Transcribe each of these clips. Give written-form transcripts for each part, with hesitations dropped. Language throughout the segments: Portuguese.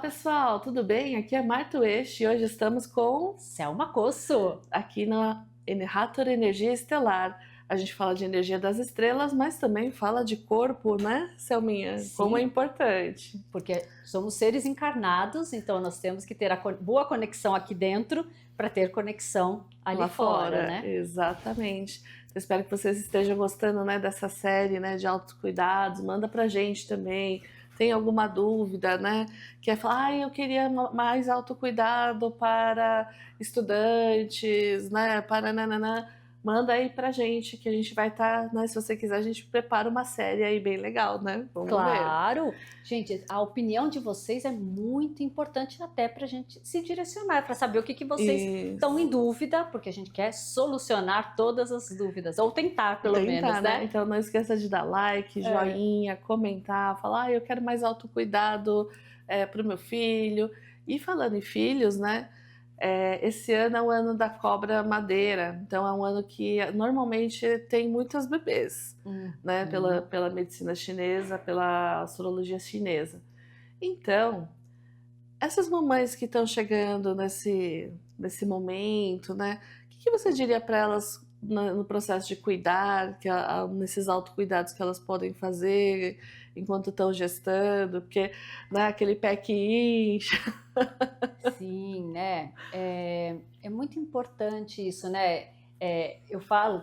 Pessoal, tudo bem? Aqui é Marta Uest e hoje estamos com Selma Cosso. aqui na Hathor Energia Estelar. A gente fala de energia das estrelas, mas também fala de corpo, né, Selminha? Como é Sim, importante. porque somos seres encarnados, então nós temos que ter a boa conexão aqui dentro para ter conexão ali Lá fora, fora, né? exatamente. Eu espero que vocês estejam gostando, né, dessa série, né, de autocuidados. Manda pra gente também. Tem alguma dúvida, né? Quer falar, eu queria mais autocuidado para estudantes, né? Para nananã. Manda aí pra gente que a gente vai estar, né? Se você quiser, a gente prepara uma série aí bem legal, né? Vamos ver. Claro, gente, a opinião de vocês é muito importante até para a gente se direcionar, para saber o que vocês estão em Isso. dúvida, porque a gente quer solucionar todas as dúvidas, ou tentar pelo menos, Tentar, né? né? Então não esqueça de dar like, É. joinha, comentar, falar, eu quero mais autocuidado para o meu filho. E falando em filhos, né? Esse ano é o ano da cobra madeira, então é um ano que normalmente tem muitos bebês, né? Uhum. Pela medicina chinesa, pela astrologia chinesa. Então, essas mamães que estão chegando nesse momento, né? O que você diria para elas no processo de cuidar, nesses autocuidados que elas podem fazer enquanto estão gestando? Porque, né, aquele pé que incha. Sim, né? É muito importante isso, né? Eu falo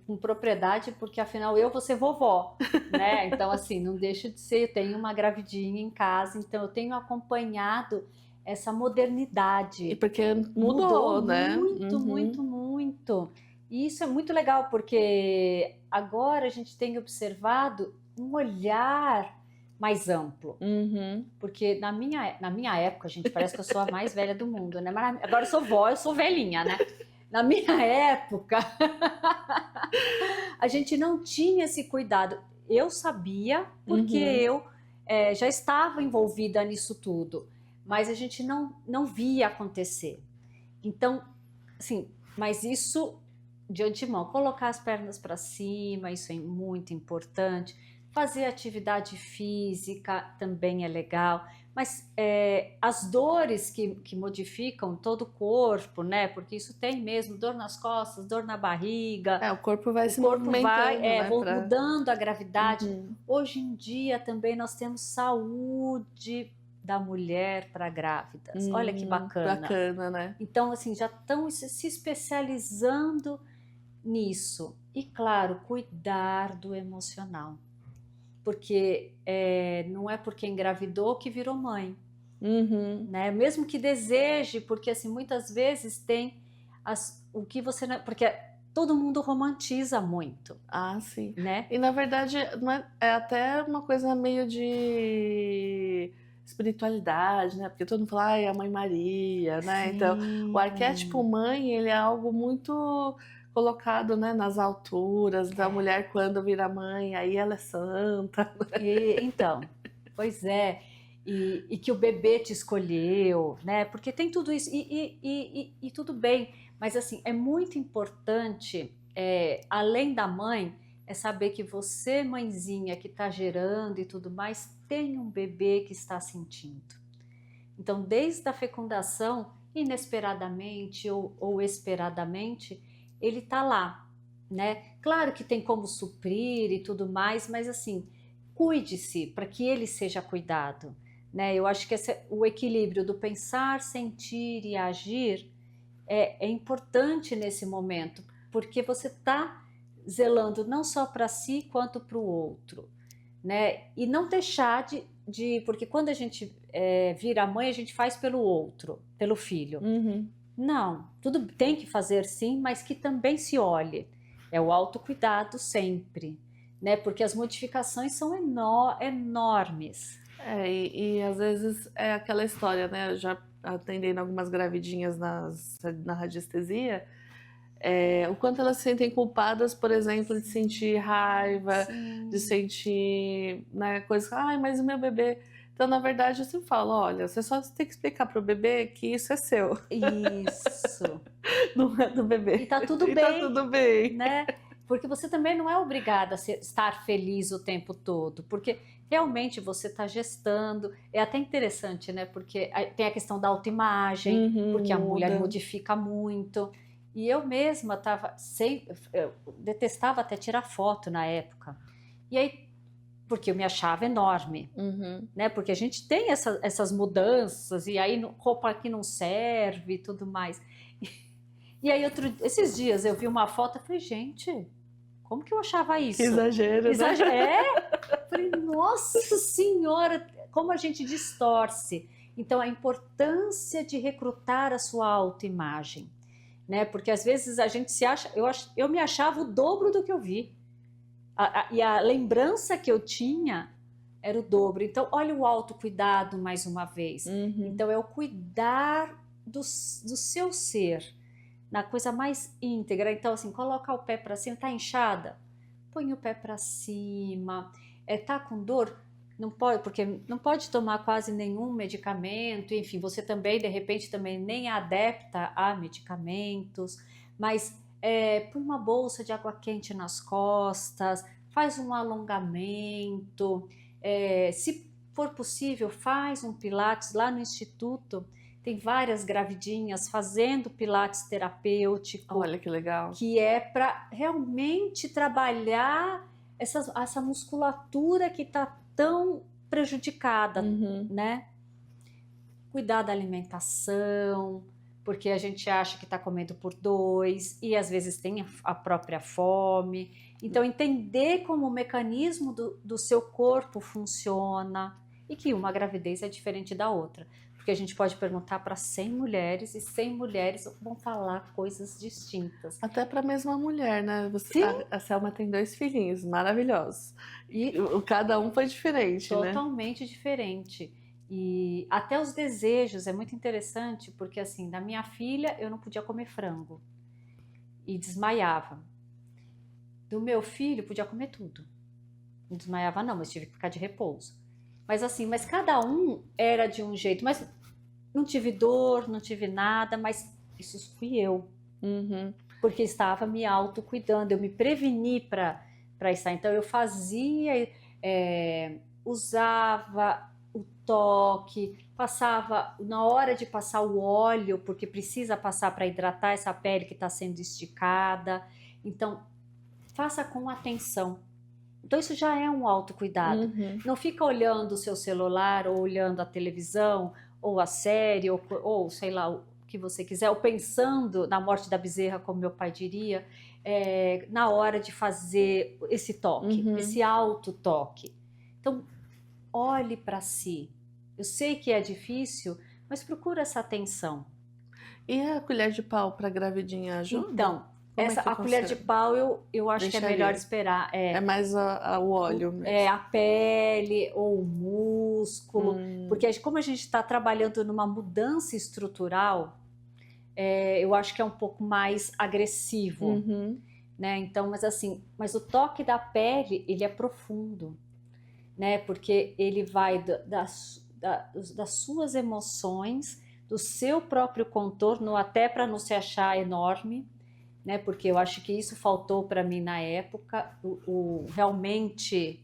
com propriedade porque afinal eu vou ser vovó, né? Então, assim, não deixa de ser. Eu tenho uma gravidinha em casa, então eu tenho acompanhado essa E modernidade. porque Mudou mudou, né? muito, muito, Uhum, muito. E isso é muito legal porque agora a gente tem observado um olhar mais amplo. uhum. Porque na minha época, gente, parece que eu sou a mais velha do mundo, né? Mas agora eu sou vó, eu sou velhinha, né? Na minha época, a gente não tinha esse cuidado. Eu sabia, porque Uhum. eu já estava envolvida nisso tudo, mas a gente não via acontecer. Então, assim, mas isso de antemão, colocar as pernas para cima, isso é muito importante. Fazer atividade física também é legal, mas as dores que modificam todo o corpo, né? Porque isso tem mesmo dor nas costas, dor na barriga, O corpo vai o se corpo vai movimentando, né? mudando a gravidade. Uhum. Hoje em dia também nós temos saúde da mulher para grávidas. Olha que bacana. Bacana, né? Então, assim, já estão se especializando nisso. E, claro, cuidar do emocional. Porque não é porque engravidou que virou mãe, Uhum. né? Mesmo que deseje, porque, assim, muitas vezes tem o que você... Porque todo mundo romantiza muito, Ah, sim. né? E na verdade não é até uma coisa meio de espiritualidade, né? Porque todo mundo fala, ai, a Mãe Maria, né? Então, o arquétipo Sim. mãe, ele é algo muito colocado, né, nas alturas da mulher quando vira mãe, aí ela é santa. Então, pois é. E que o bebê te escolheu, né? Porque tem tudo isso. E tudo bem. Mas, assim, é muito importante, além da mãe, é saber que você, mãezinha, que está gerando e tudo mais, tem um bebê que está sentindo. Então, desde a fecundação, inesperadamente ou esperadamente, ele está lá, né? Claro que tem como suprir e tudo mais, mas assim, cuide-se para que ele seja cuidado, né? Eu acho que o equilíbrio do pensar, sentir e agir é importante nesse momento, porque você está zelando não só para si quanto para o outro, né? E não deixar porque quando a gente vira mãe, a gente faz pelo outro, pelo filho. Uhum. Não, tudo tem que fazer sim, mas que também se olhe. É o autocuidado sempre, né? Porque as modificações são enormes. E às vezes é aquela história, né? Eu já atendendo algumas gravidinhas na radiestesia, o quanto elas se sentem culpadas, por exemplo, de sentir raiva, de Sim, sentir, né, coisas, ai, mas o meu bebê. Então, na verdade, eu sempre falo, olha, você só tem que explicar pro bebê que isso é seu, isso. não é do E bebê. tá tudo E tá bem, tudo bem. né? Porque você também não é obrigada a estar feliz o tempo todo, porque realmente você está gestando. É até interessante, né? Porque tem a questão da autoimagem, porque a mulher muda. modifica muito. E eu mesma eu detestava até tirar foto na época. E aí, porque eu me achava enorme, né? Porque a gente tem essas mudanças, e aí roupa que não serve e tudo mais. E aí, esses dias eu vi uma foto e falei, gente, como que eu achava Que isso? exagero, né? Falei, nossa senhora, como a gente distorce. Então, a importância de recrutar a sua autoimagem, né? Porque às vezes a gente se acha, eu me achava o dobro do que eu vi. E a lembrança que eu tinha era o dobro. Então, olha o autocuidado mais uma vez. Então, é o cuidar do seu ser, na coisa mais íntegra. Então, assim, coloca o pé para cima, tá inchada? Põe o pé para cima. Tá com dor? Não pode, porque não pode tomar quase nenhum medicamento. Enfim, você também, de repente, também nem é adepta a medicamentos, mas põe uma bolsa de água quente nas costas, faz um alongamento. Se for possível, faz um pilates lá no instituto. Tem várias gravidinhas fazendo pilates terapêutico. Olha que legal. Que é para realmente trabalhar essa musculatura que está tão prejudicada, né? Cuidar da alimentação, porque a gente acha que está comendo por dois e às vezes tem a própria fome. Então, entender como o mecanismo do seu corpo funciona e que uma gravidez é diferente da outra. Porque a gente pode perguntar para 100 mulheres e 100 mulheres vão falar coisas distintas. Até para a mesma mulher, né? Sim. A Selma tem 2 filhinhos maravilhosos. E cada um foi diferente, né? Totalmente diferente. E até os desejos é muito interessante, porque assim, da minha filha eu não podia comer frango e desmaiava. Do meu filho podia comer tudo. Não desmaiava não, mas tive que ficar de repouso. Mas assim, mas cada um era de um jeito. Mas não tive dor, não tive nada, mas isso fui eu. Porque estava me autocuidando, eu me preveni para isso. Então eu fazia, usava o toque, passava na hora de passar o óleo, porque precisa passar para hidratar essa pele que está sendo esticada. Então, faça com atenção. Então, isso já é um autocuidado. Não fica olhando o seu celular, ou olhando a televisão, ou a série, ou sei lá, o que você quiser, ou pensando na morte da bezerra, como meu pai diria, na hora de fazer esse toque, esse autotoque. Então, olhe para si. Eu sei que é difícil, mas procura essa atenção. E a colher de pau para gravidinha ajuda? Então, a colher de pau eu acho que é melhor esperar. É mais o óleo mesmo. A pele ou o músculo. Porque como a gente está trabalhando numa mudança estrutural, eu acho que é um pouco mais agressivo. Né? Então, mas o toque da pele, ele é profundo. Né? Porque ele vai das suas emoções, do seu próprio contorno, até para não se achar enorme, né? Porque eu acho que isso faltou para mim na época, realmente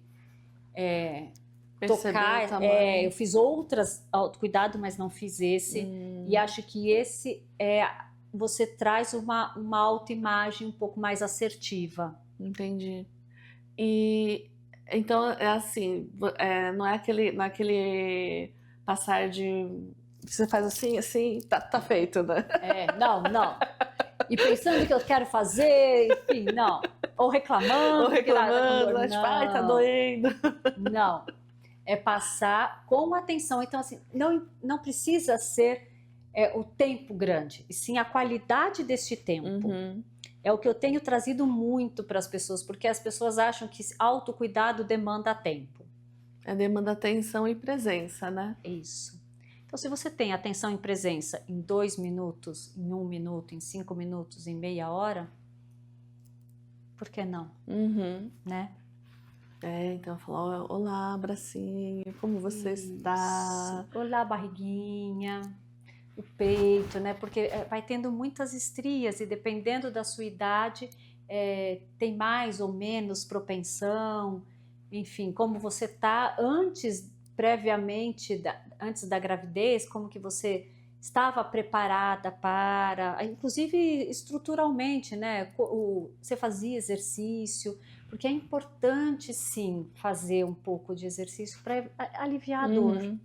tocar. Eu fiz outras autocuidado, mas não fiz esse. E acho que esse você traz uma autoimagem um pouco mais assertiva. Entendi. E então é assim, não é aquele passar de você faz assim, tá feito, né? Não. E pensando que eu quero fazer, enfim, não. Ou reclamando. Tipo, ai, tá doendo. Não. É passar com atenção. Então, assim, não precisa ser o tempo grande, e sim a qualidade deste tempo. É o que eu tenho trazido muito para as pessoas, porque as pessoas acham que autocuidado demanda tempo. Demanda atenção e presença, né? Isso. Então, se você tem atenção e presença em 2 minutos, em 1 minuto, em 5 minutos, em meia hora, por que não? Né? Então falou, olá, bracinho, como você está? Olá, barriguinha, o peito, né? Porque vai tendo muitas estrias e dependendo da sua idade, tem mais ou menos propensão, enfim, como você está previamente, antes da gravidez, como que você estava preparada para, inclusive estruturalmente, né? Você fazia exercício, porque é importante sim fazer um pouco de exercício para aliviar a dor. Uhum.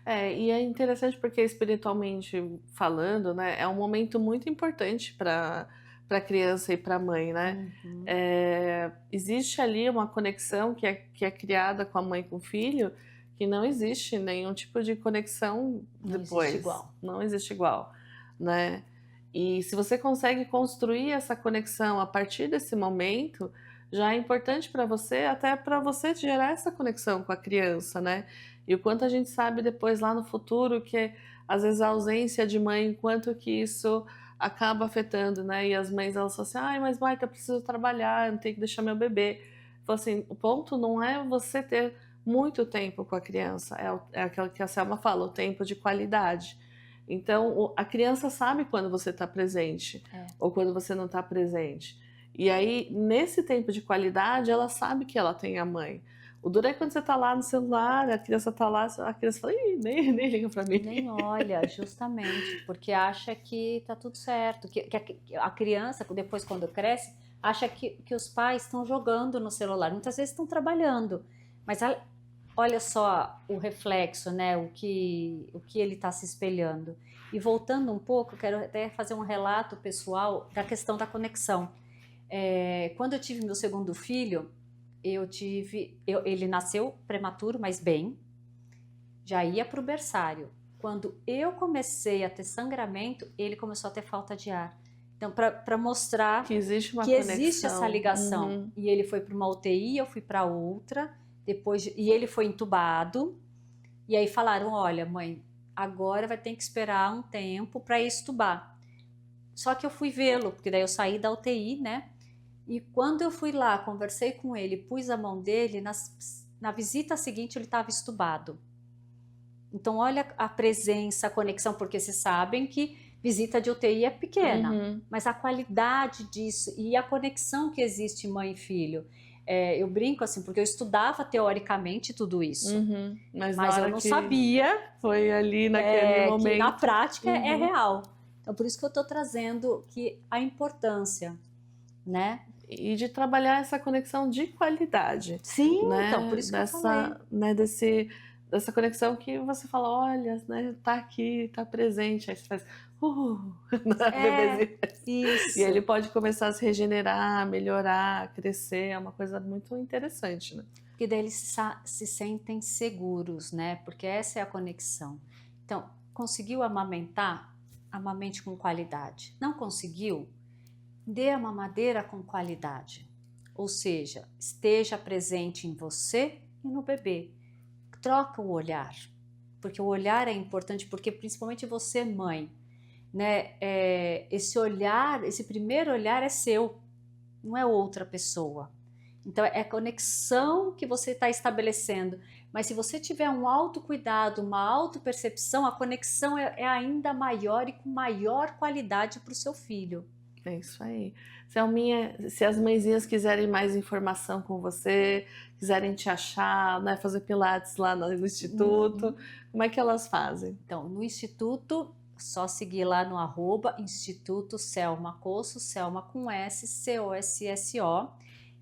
E é interessante porque espiritualmente falando, né, é um momento muito importante para a criança e para a mãe, né? Uhum. Existe ali uma conexão que é criada com a mãe e com o filho, que não existe nenhum tipo de conexão Não depois. existe igual. Não existe igual, né? E se você consegue construir essa conexão a partir desse momento, já é importante para você, até para você gerar essa conexão com a criança, né? E o quanto a gente sabe depois lá no futuro que às vezes a ausência de mãe, quanto que isso acaba afetando, né? E as mães elas falam assim, ai, mas Marta, eu preciso trabalhar, eu não tenho que deixar meu bebê. Então, assim, o ponto não é você ter muito tempo com a criança, é aquilo que a Selma fala, o tempo de qualidade. Então, a criança sabe quando você está presente ou quando você não está presente. E aí, nesse tempo de qualidade, ela sabe que ela tem a mãe. O duro é quando você tá lá no celular, a criança tá lá, a criança fala, ih, nem liga pra mim. Nem olha, justamente, porque acha que tá tudo certo, que a criança, depois quando cresce, acha que os pais estão jogando no celular, muitas vezes estão trabalhando, mas olha só o reflexo, né, o que ele está se espelhando. E voltando um pouco, eu quero até fazer um relato pessoal da questão da conexão. Quando eu tive meu segundo filho, ele nasceu prematuro, mas bem, já ia para o berçário. Quando eu comecei a ter sangramento, ele começou a ter falta de ar. Então, para mostrar que existe uma que conexão. Existe essa ligação. Uhum. E ele foi para uma UTI, eu fui para outra, e ele foi entubado. E aí falaram, olha, mãe, agora vai ter que esperar um tempo para extubar. Só que eu fui vê-lo, porque daí eu saí da UTI, né? E quando eu fui lá, conversei com ele, pus a mão dele, na visita seguinte ele estava estubado. Então olha a presença, a conexão, porque vocês sabem que visita de UTI é pequena, mas a qualidade disso e a conexão que existe mãe e filho. Eu brinco assim, porque eu estudava teoricamente tudo isso, mas eu não sabia. Foi ali naquele momento. Que na prática é real. Então por isso que eu estou trazendo a importância, né? E de trabalhar essa conexão de qualidade. Sim, né? então, por isso que eu falei. Né, dessa conexão que você fala, olha, né, tá aqui, tá presente, aí você faz, bebezinho. Isso. E ele pode começar a se regenerar, melhorar, crescer, é uma coisa muito interessante, né? Porque daí eles se sentem seguros, né? Porque essa é a conexão. Então, conseguiu amamentar? Amamente com qualidade. Não conseguiu? Dê a mamadeira com qualidade. Ou seja, esteja presente em você e no bebê. Troca o olhar, porque o olhar é importante, porque principalmente você, mãe, né? Esse olhar, esse primeiro olhar é seu, não é outra pessoa. Então é a conexão que você está estabelecendo. Mas se você tiver um autocuidado, uma autopercepção, a conexão é ainda maior e com maior qualidade para o seu filho. É isso aí. Selminha, se as mãezinhas quiserem mais informação com você, quiserem te achar, né, fazer pilates lá no Instituto, como é que elas fazem? Então, no Instituto, só seguir lá no @Instituto Selma Cosso, Selma com S, COSSO.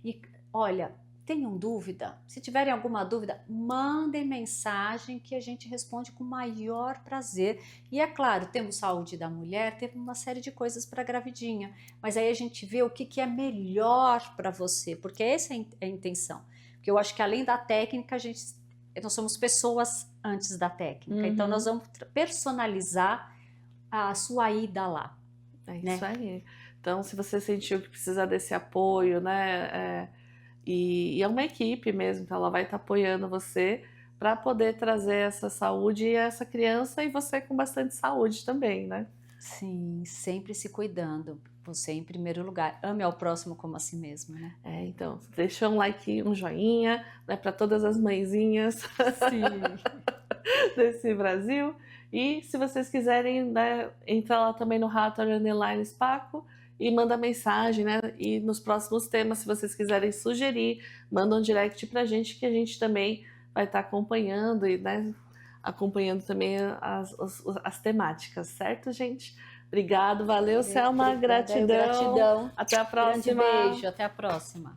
E olha, tenham dúvida? Se tiverem alguma dúvida, mandem mensagem que a gente responde com o maior prazer. E é claro, temos saúde da mulher, temos uma série de coisas para a gravidinha, mas aí a gente vê o que é melhor para você, porque essa é a intenção. Porque eu acho que além da técnica, nós somos pessoas antes da técnica, então nós vamos personalizar a sua ida lá. É isso aí. Então, se você sentiu que precisa desse apoio, né? E é uma equipe mesmo, então ela vai estar apoiando você para poder trazer essa saúde e essa criança e você com bastante saúde também, né? Sim, sempre se cuidando. Você em primeiro lugar. Ame ao próximo como a si mesmo, né? Então, deixa um like, um joinha, né, para todas as mãezinhas desse Brasil. E se vocês quiserem, né, entrar lá também no Rato _Spaco e manda mensagem, né? E nos próximos temas, se vocês quiserem sugerir, manda um direct pra gente que a gente também vai estar acompanhando e, né, acompanhando também as temáticas, certo, gente? Obrigado, valeu, Selma, Obrigada, gratidão. gratidão. Até a Grande próxima. beijo, até a próxima.